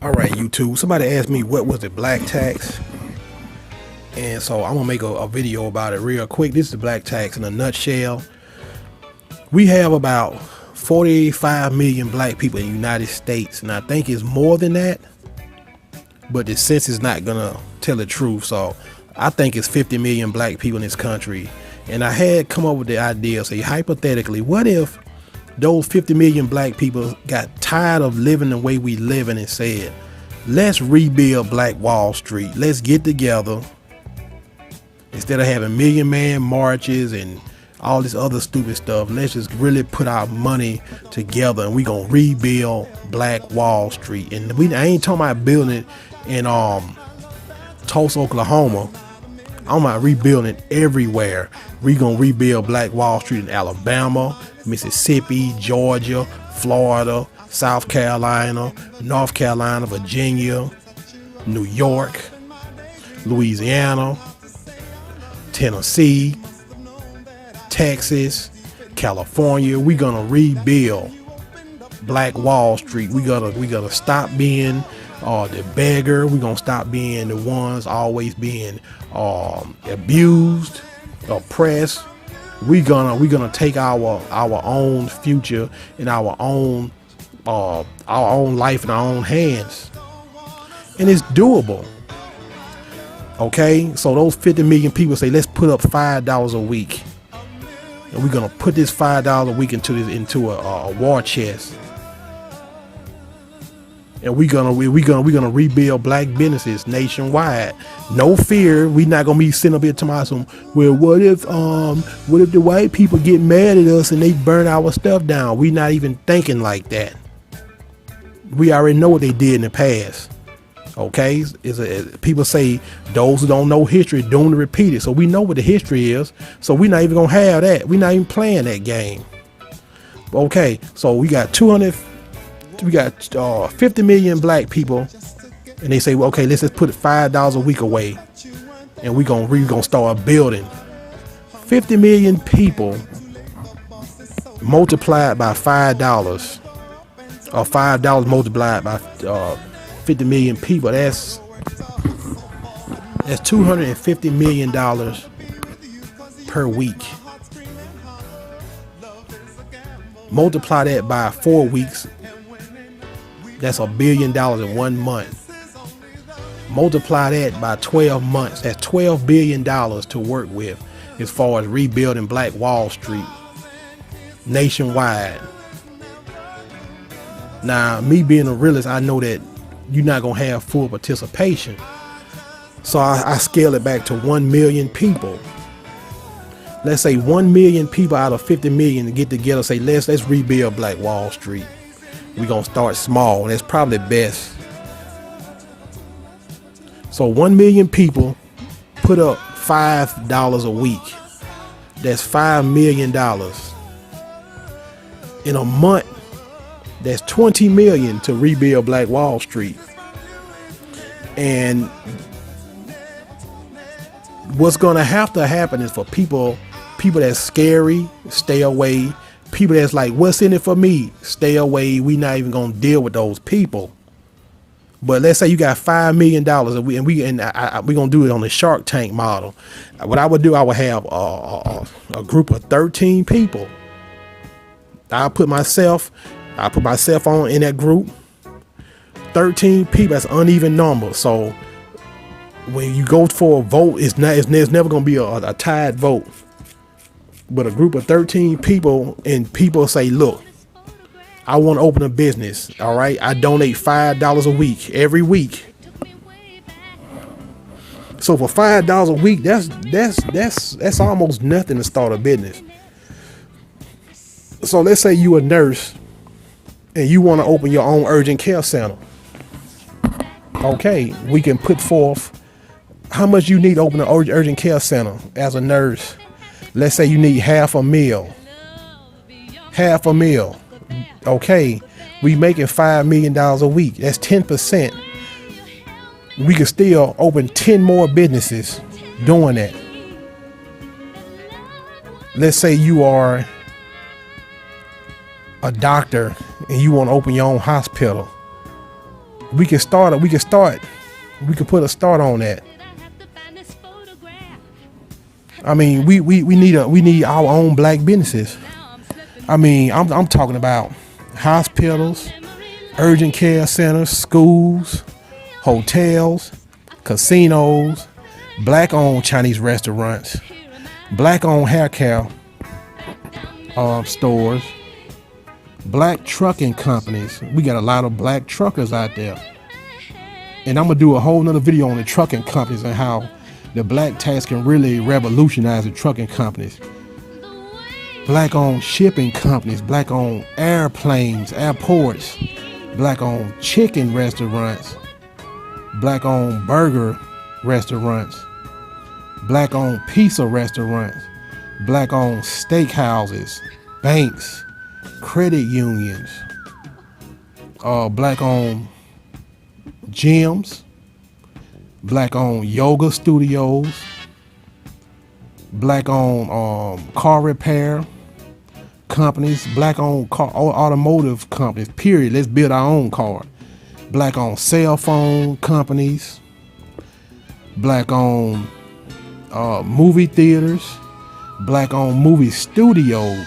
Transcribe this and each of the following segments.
All right, YouTube. Somebody asked me what was the black tax, and so I'm gonna make a video about it real quick. This is the black tax in a nutshell. We have about 45 million black people in the United States, and I think it's more than that, but the census is not gonna tell the truth. So I think it's 50 million black people in this country, and I had come up with the idea, say hypothetically, what if those 50 million black people got tired of living the way we living and said, let's rebuild Black Wall Street. Let's get together. Instead of having Million Man marches and all this other stupid stuff, let's just really put our money together and we gonna rebuild Black Wall Street. And I ain't talking about building it in Tulsa, Oklahoma. I'm about rebuilding it everywhere. We gonna rebuild Black Wall Street in Alabama, Mississippi, Georgia, Florida, South Carolina, North Carolina, Virginia, New York, Louisiana, Tennessee, Texas, California. We gonna rebuild Black Wall Street. We gotta stop being the beggar. We gonna stop being the ones always being abused, oppressed. We gonna take our own future in our own life in our own hands, and it's doable. Okay, so those 50 million people say, let's put up $5 a week, and we're gonna put this $5 a week into a war chest, and we're gonna rebuild black businesses nationwide. No fear. We not gonna be sitting up here tomorrow some, well, what if the white people get mad at us and they burn our stuff down? We not even thinking like that. We already know what they did in the past. Okay, people say those who don't know history doomed to repeat it. So we know what the history is. So we're not even gonna have that. We're not even playing that game. Okay, so we got 50 million black people, and they say, well, okay, let's just put $5 a week away, and we're gonna start building. 50 million people multiplied by $5, or $5 multiplied by 50 million people. That's $250 million per week. Multiply that by 4 weeks. That's $1 billion in 1 month. Multiply that by 12 months. That's $12 billion to work with as far as rebuilding Black Wall Street nationwide. Now, me being a realist, I know that you're not gonna have full participation. So I scale it back to 1 million people. Let's say 1 million people out of 50 million to get together, say let's rebuild Black Wall Street. We're gonna start small, and that's probably best. So 1 million people put up $5 a week. That's $5 million. In a month, that's 20 million to rebuild Black Wall Street. And what's gonna have to happen is for people that's scary, stay away. People that's like, what's in it for me? Stay away. We not even gonna deal with those people. But let's say you got $5 million, and we gonna do it on the Shark Tank model. What I would do, I would have a group of 13 people. I put myself on in that group. 13 people. That's uneven number. So when you go for a vote, it's never gonna be a tied vote. But a group of 13 people, and people say, look, I want to open a business. All right. I donate $5 a week every week. So for $5 a week, that's almost nothing to start a business. So let's say you a nurse and you want to open your own urgent care center. Okay. We can put forth how much you need to open an urgent care center as a nurse. Let's say you need half a meal. Okay, we making $5 million a week. That's 10%. We can still open 10 more businesses doing that. Let's say you are a doctor and you want to open your own hospital. we can put a start on that. I mean, we need our own black businesses. I mean, I'm talking about hospitals, urgent care centers, schools, hotels, casinos, black-owned Chinese restaurants, black-owned hair care stores, black trucking companies. We got a lot of black truckers out there. And I'm gonna do a whole nother video on the trucking companies and how the black tax can really revolutionize the trucking companies. Black-owned shipping companies, black-owned airplanes, airports, black-owned chicken restaurants, black-owned burger restaurants, black-owned pizza restaurants, black-owned steakhouses, banks, credit unions, black-owned gyms, black-owned yoga studios, black-owned car repair companies, black-owned automotive companies, period. Let's build our own car. Black-owned cell phone companies, black-owned movie theaters, black-owned movie studios.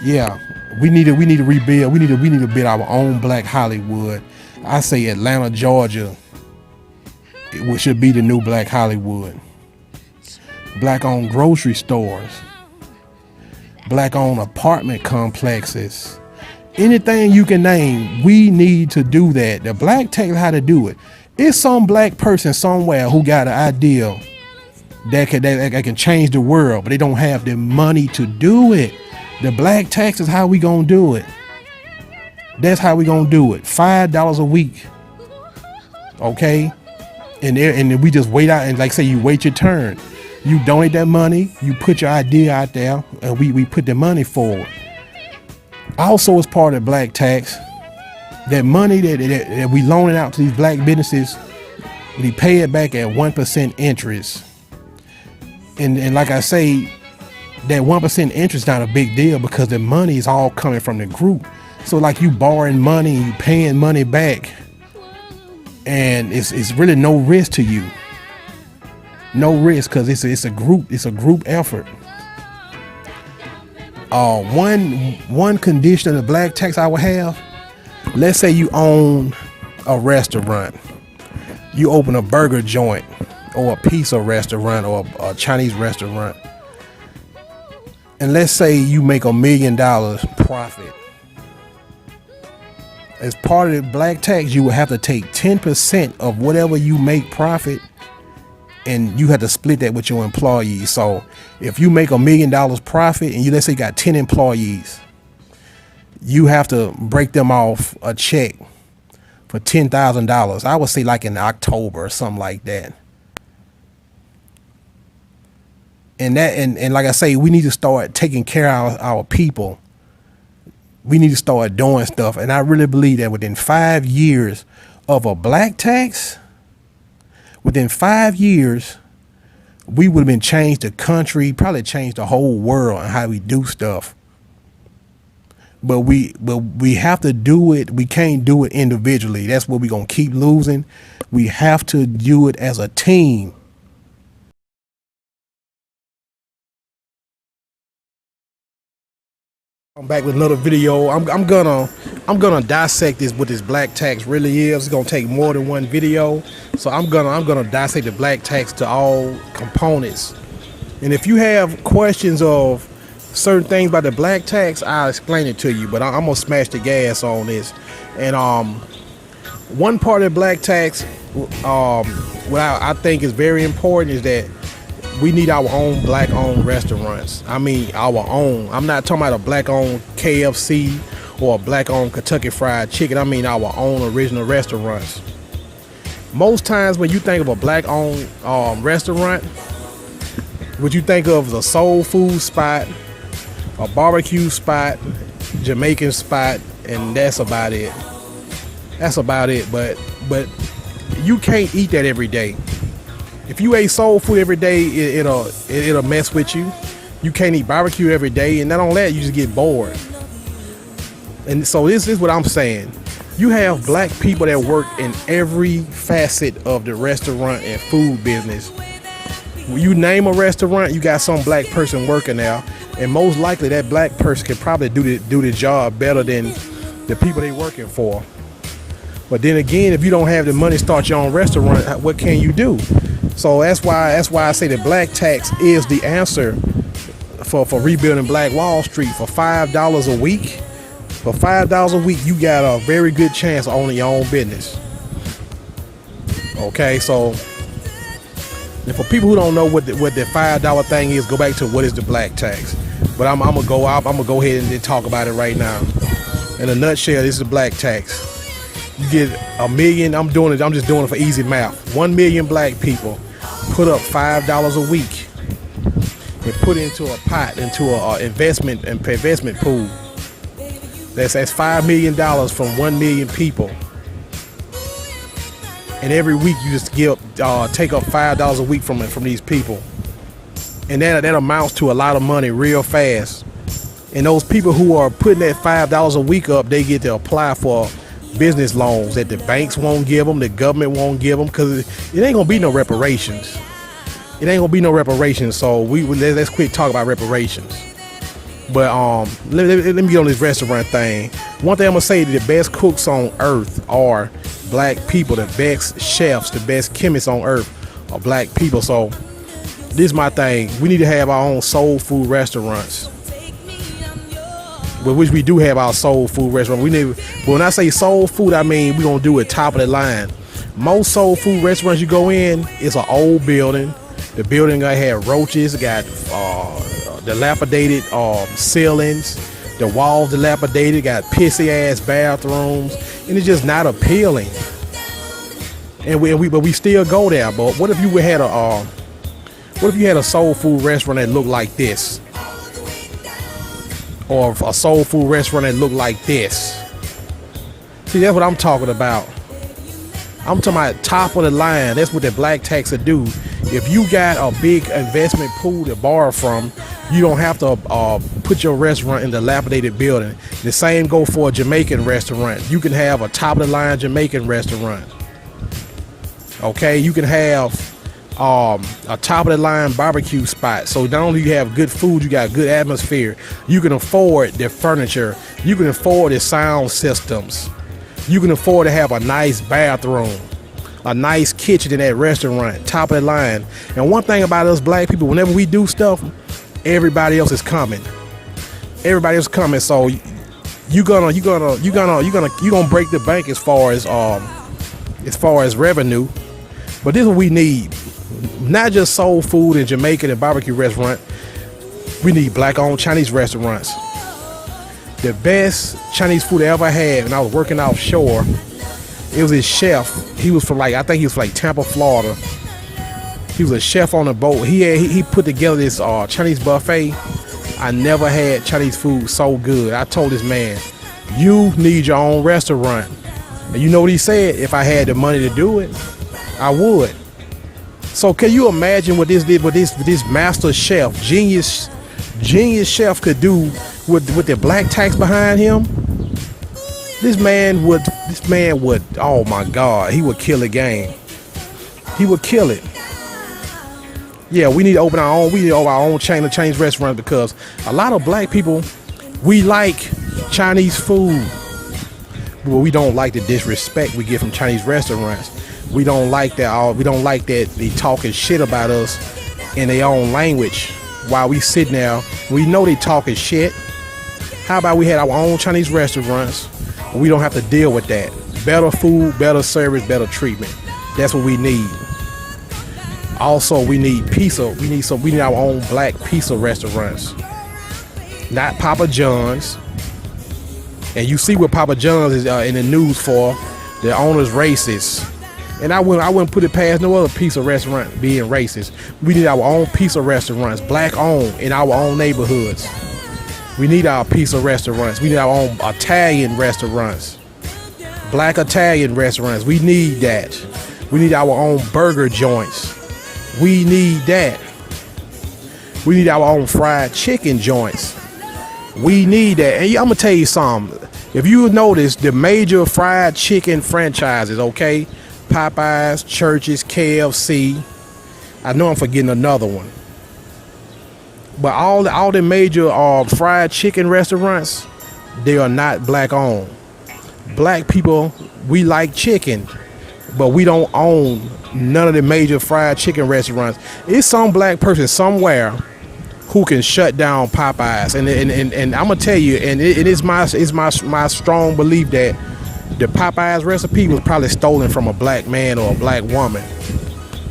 Yeah, we need to rebuild. We need to build our own black Hollywood. I say Atlanta, Georgia, it should be the new black Hollywood. Black-owned grocery stores, black-owned apartment complexes, anything you can name. We need to do that. The black tax, how to do it. It's some black person somewhere who got an idea that can change the world, but they don't have the money to do it. The black tax is how we gonna do it. That's how we gonna do it. $5 a week. Okay? And then we just wait out, and like say you wait your turn. You donate that money, you put your idea out there, and we put the money forward. Also, as part of black tax, that money that we loaning out to these black businesses, we pay it back at 1% interest. And like I say, that 1% interest is not a big deal because the money is all coming from the group. So like you borrowing money, you paying money back, and it's really no risk to you. No risk, because it's a group effort. One condition of the black tax I would have, let's say you own a restaurant, you open a burger joint or a pizza restaurant or a Chinese restaurant, and let's say you make $1 million profit. As part of the black tax, you will have to take 10% of whatever you make profit, and you have to split that with your employees. So if you make $1 million profit and let's say you got 10 employees, you have to break them off a check for $10,000. I would say like in October or something like that. And like I say, we need to start taking care of our people. We need to start doing stuff. And I really believe that within 5 years of a black tax, within 5 years, we would have been changed the country, probably changed the whole world and how we do stuff. But we have to do it. We can't do it individually. That's what we're going to keep losing. We have to do it as a team. I'm back with another video. I'm gonna dissect this, what this black tax really is. It's gonna take more than one video, so I'm gonna dissect the black tax to all components. And if you have questions of certain things about the black tax, I'll explain it to you. But I'm gonna smash the gas on this. And one part of the black tax, what I think is very important, is that we need our own black-owned restaurants. I mean, our own. I'm not talking about a black-owned KFC or a black-owned Kentucky Fried Chicken. I mean our own original restaurants. Most times when you think of a black-owned restaurant, what you think of is a soul food spot, a barbecue spot, Jamaican spot, and that's about it. That's about it. But you can't eat that every day. If you ate soul food every day, it'll mess with you. You can't eat barbecue every day, and not only that, you just get bored. And so this is what I'm saying. You have black people that work in every facet of the restaurant and food business. When you name a restaurant, you got some black person working there, and most likely that black person can probably do the job better than the people they working for. But then again, if you don't have the money to start your own restaurant, what can you do? So that's why I say the black tax is the answer for rebuilding Black Wall Street. For $5 a week, you got a very good chance of owning your own business. Okay, so and for people who don't know what the $5 thing is, go back to what is the black tax. But I'm gonna go ahead and talk about it right now. In a nutshell, this is the black tax. You get 1 million. I'm just doing it for easy math. 1 million black people put up $5 a week and put into a pot, into a investment pool. That's $5 million from 1 million people. And every week you just take up $5 a week from these people, and that amounts to a lot of money real fast. And those people who are putting that $5 a week up, they get to apply for business loans that the banks won't give them, the government won't give them, because it ain't gonna be no reparations. It ain't gonna be no reparations. So let's quick talk about reparations. But let me get on this restaurant thing. One thing I'm gonna say, the best cooks on earth are black people. The best chefs, the best chemists on earth are black people. So this is my thing. We need to have our own soul food restaurants. But which we do have our soul food restaurant. But when I say soul food, I mean we're gonna do it top of the line. Most soul food restaurants you go in, it's an old building. The building gonna have roaches, got dilapidated ceilings, the walls dilapidated, got pissy ass bathrooms, and it's just not appealing. And we still go there. But what if you had a soul food restaurant that looked like this? Or a soul food restaurant that looked like this? See, that's what I'm talking about. I'm talking about top of the line. That's what the black tax will do. If you got a big investment pool to borrow from, you don't have to put your restaurant in the dilapidated building. The same go for a Jamaican restaurant. You can have a top of the line Jamaican restaurant. Okay, you can have a top of the line barbecue spot. So not only you have good food, you got good atmosphere. You can afford the furniture. You can afford the sound systems. You can afford to have a nice bathroom, a nice kitchen in that restaurant, top of the line. And one thing about us black people, whenever we do stuff, everybody else is coming. Everybody else is coming. So you gonna break the bank as far as revenue. But this is what we need. Not just soul food and Jamaican and barbecue restaurant. We need black owned Chinese restaurants. The best Chinese food I ever had when I was working offshore, it was this chef. He was from I think he was from Tampa, Florida. He was a chef on a boat. He put together this Chinese buffet. I never had Chinese food so good. I told this man, you need your own restaurant. And you know what he said? If I had the money to do it, I would. So can you imagine what this master chef, genius chef could do with the black tax behind him? This man would, oh my God, he would kill the game. He would kill it. Yeah, we need to open our own chain of Chinese restaurants, because a lot of black people, we like Chinese food, but we don't like the disrespect we get from Chinese restaurants. We don't like that. We don't like that they talking shit about us in their own language while we sitting there. We know they talking shit. How about we had our own Chinese restaurants? We don't have to deal with that. Better food, better service, better treatment. That's what we need. Also, we need pizza. We need our own black pizza restaurants, not Papa John's. And you see what Papa John's is in the news for. The owner's racist. And I wouldn't put it past no other pizza restaurant being racist. We need our own pizza restaurants, black owned, in our own neighborhoods. We need our pizza restaurants. We need our own Italian restaurants, black Italian restaurants. We need that. We need our own burger joints. We need that. We need our own fried chicken joints. We need that. And I'm gonna tell you something. If you notice, the major fried chicken franchises, okay? Popeyes, Church's, KFC. I know I'm forgetting another one. But all the major fried chicken restaurants, they are not black owned. Black people, we like chicken, but we don't own none of the major fried chicken restaurants. It's some black person somewhere who can shut down Popeyes, and I'm gonna tell you, and it is my strong belief that the Popeyes recipe was probably stolen from a black man or a black woman.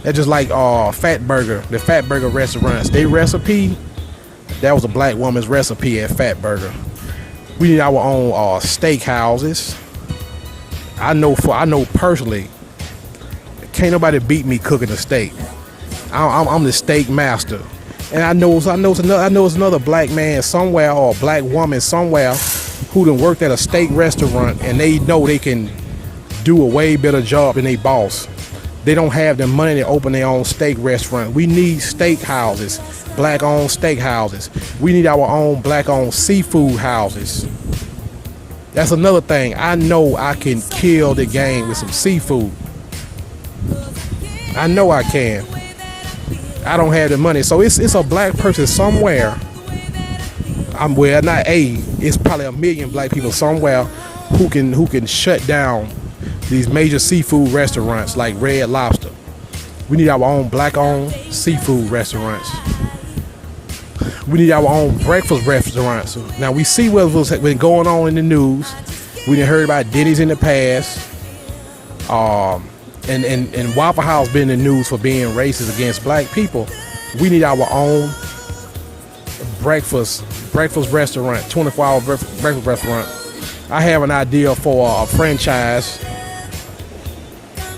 That's just like Fat Burger, the Fat Burger restaurants. Their recipe, that was a black woman's recipe at Fat Burger. We need our own steak houses. I know personally, can't nobody beat me cooking a steak. I'm the steak master. And I know it's another black man somewhere or a black woman somewhere who done worked at a steak restaurant, and they know they can do a way better job than they boss. They don't have the money to open their own steak restaurant. We need steak houses, black owned steak houses. We need our own black owned seafood houses. That's another thing. I know I can kill the game with some seafood. I know I can. I don't have the money, so it's a black person somewhere. It's probably a million black people somewhere who can shut down these major seafood restaurants like Red Lobster. We need our own black owned seafood restaurants. We need our own breakfast restaurants. Now we see what's been going on in the news. We done heard about Denny's in the past. And Waffle House been in the news for being racist against black people. We need our own breakfast restaurant, 24-hour breakfast restaurant. I have an idea for a franchise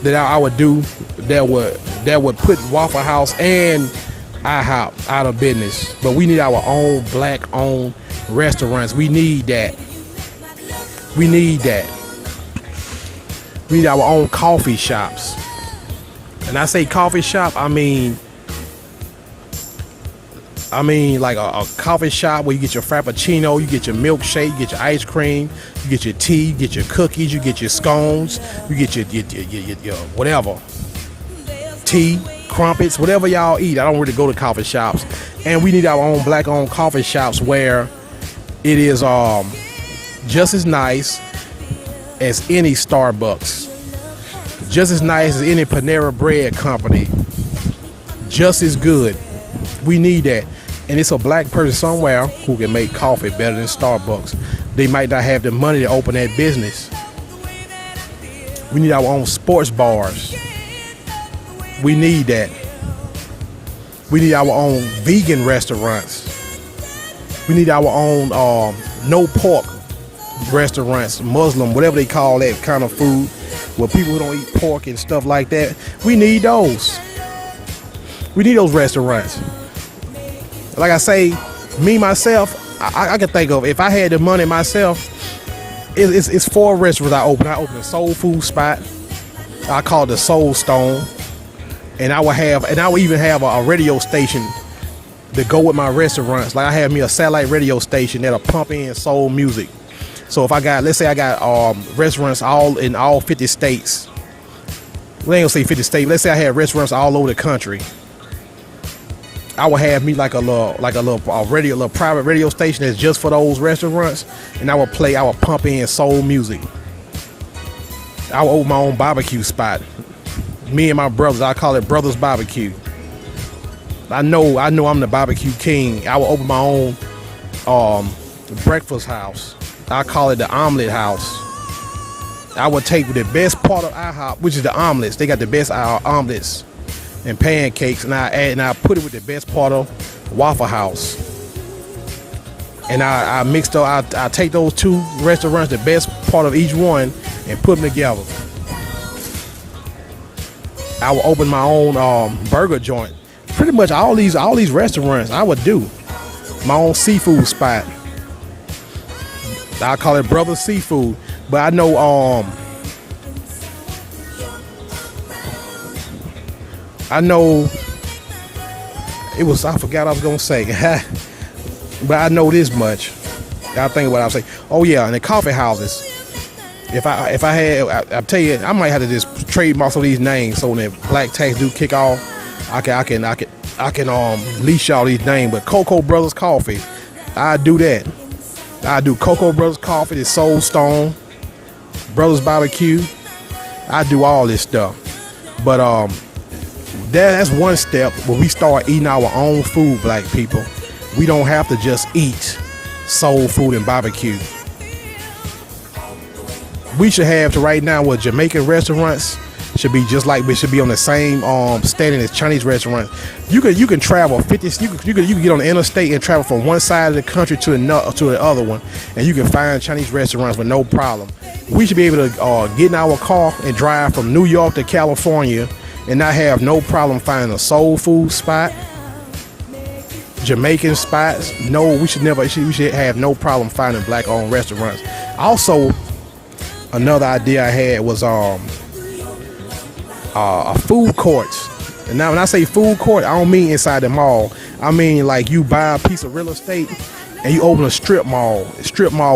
that I would do that would put Waffle House and IHOP out of business. But we need our own black owned restaurants. We need that. We need our own coffee shops. And I say coffee shop, I mean like a coffee shop where you get your frappuccino, you get your milkshake, you get your ice cream, you get your tea, you get your cookies, you get your scones, you get your whatever, tea, crumpets, whatever y'all eat. I don't really go to coffee shops. And we need our own black owned coffee shops where it is just as nice as any Starbucks, just as nice as any Panera Bread company, just as good. We need that. And it's a black person somewhere who can make coffee better than Starbucks. They might not have the money to open that business. We need our own sports bars. We need that. We need our own vegan restaurants. We need our own no pork restaurants, Muslim, whatever they call that kind of food, where people who don't eat pork and stuff like that. We need those. We need those restaurants. Like I say, me myself, I can think of, if I had the money myself, it's 4 restaurants I open. I open a soul food spot. I call it the Soul Stone, and I will even have a radio station to go with my restaurants. Like I have me a satellite radio station that'll pump in soul music. So if let's say I got restaurants in all 50 states. We ain't gonna say 50 states. Let's say I had restaurants all over the country. I would have me like a little private radio station that's just for those restaurants, and I would pump in soul music. I would open my own barbecue spot. Me and my brothers, I call it Brothers Barbecue. I know I'm the barbecue king. I would open my own breakfast house. I call it the omelet house. I would take the best part of IHOP, which is the omelets. They got the best omelets and pancakes, and I put it with the best part of Waffle House. And I mixed up. I take those 2 restaurants, the best part of each one, and put them together. I will open my own burger joint. Pretty much all these restaurants I would do. My own seafood spot. I call it Brother Seafood. But I know I forgot what I was gonna say. But I know this much. I think what I was saying. Oh yeah, and the coffee houses. If I had, I tell you, I might have to just trademark some of these names so when the black tax do kick off, I can leash all these names. But Cocoa Brothers Coffee, I do that. I do Cocoa Brothers Coffee, the Soul Stone, Brothers Barbecue. I do all this stuff. But that's one step where we start eating our own food, black people. We don't have to just eat soul food and barbecue. We should have to right now with Jamaican restaurants should be just like we should be on the same standing as Chinese restaurants. You can travel 50. You can get on the interstate and travel from one side of the country to the other one, and you can find Chinese restaurants with no problem. We should be able to get in our car and drive from New York to California and not have no problem finding a soul food spot, Jamaican spots. No, we should have no problem finding black-owned restaurants. Also, another idea I had was food courts. And now when I say food court, I don't mean inside the mall. I mean like you buy a piece of real estate and you open a strip mall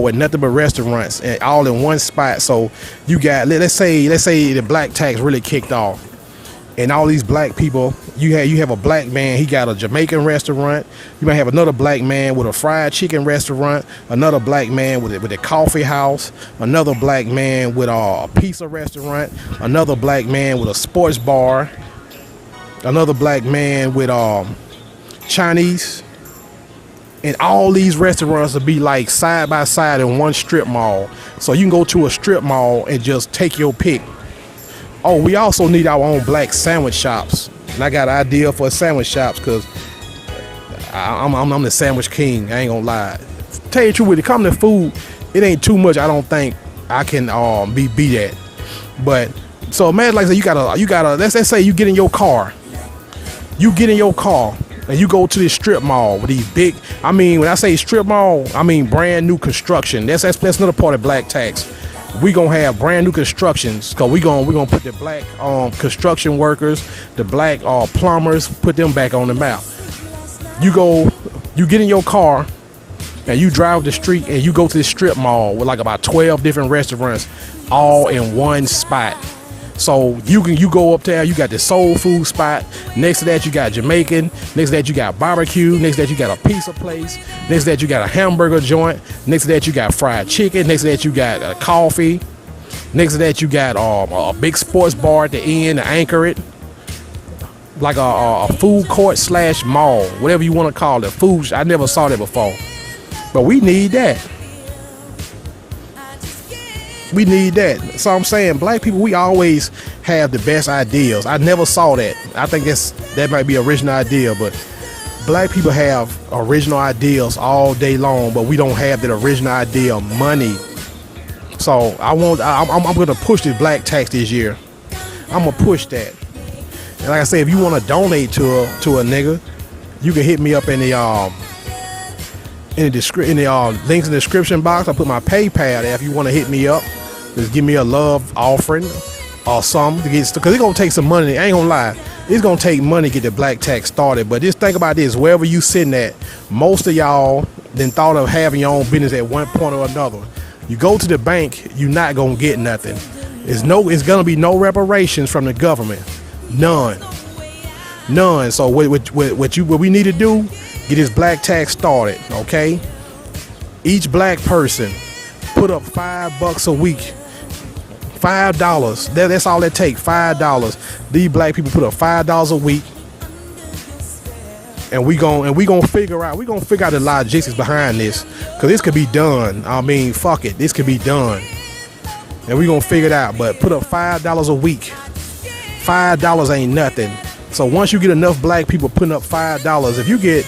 with nothing but restaurants and all in one spot. So you got, let's say the black tax really kicked off. And all these black people, you have a black man, he got a Jamaican restaurant. You might have another black man with a fried chicken restaurant, another black man with a coffee house, another black man with a pizza restaurant, another black man with a sports bar, another black man with Chinese. And all these restaurants will be like side by side in one strip mall. So you can go to a strip mall and just take your pick. Oh, we also need our own black sandwich shops. And I got an idea for sandwich shops because I'm the sandwich king. I ain't gonna lie. Tell you the truth, when it comes to food, it ain't too much. I don't think I can be beat at. But so imagine like you gotta let's say you get in your car. You get in your car and you go to this strip mall with these big. I mean, when I say strip mall, I mean brand new construction. That's another part of black tax. We gonna have brand new constructions because we gonna put the black construction workers, the black plumbers, put them back on the map. You get in your car and you drive the street and you go to the strip mall with like about 12 different restaurants all in one spot. So you go up there, you got the soul food spot. Next to that you got Jamaican. Next to that you got barbecue. Next to that you got a pizza place. Next to that you got a hamburger joint. Next to that you got fried chicken. Next to that you got a coffee. Next to that you got a big sports bar at the end to anchor it. Like a food court / mall, whatever you want to call it. Food. I never saw that before, but we need that. We need that. So I'm saying black people, we always have the best ideas. I never saw that. I think that might be an original idea, but black people have original ideas all day long, but we don't have that original idea, money. So I'm gonna push this black tax this year. I'm gonna push that. And like I say, if you want to donate to a nigga, you can hit me up in the links in the description box. I put my PayPal there if you want to hit me up. Just give me a love offering or something to get, because it's gonna take some money. I ain't gonna lie, it's gonna take money to get the black tax started. But just think about this: wherever you sitting at, most of y'all then thought of having your own business at one point or another. You go to the bank, you're not gonna get nothing. It's gonna be no reparations from the government, none. So what we need to do, get this black tax started, okay? Each black person put up $5 a week. $5. That's all it takes. $5. These black people put up $5 a week, and we gonna figure out the logistics behind this, because this could be done. I mean, fuck it, this could be done, and we gonna figure it out. But put up $5 a week. $5 ain't nothing. So once you get enough black people putting up $5, if you get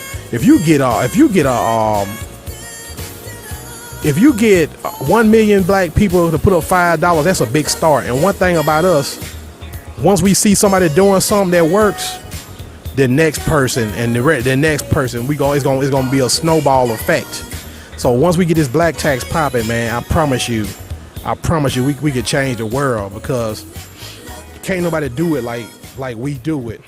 1 million black people to put up $5, that's a big start. And one thing about us, once we see somebody doing something that works, the next person and the next person, it's gonna be a snowball effect. So once we get this black tax popping, man, I promise you, we could change the world, because can't nobody do it like we do it.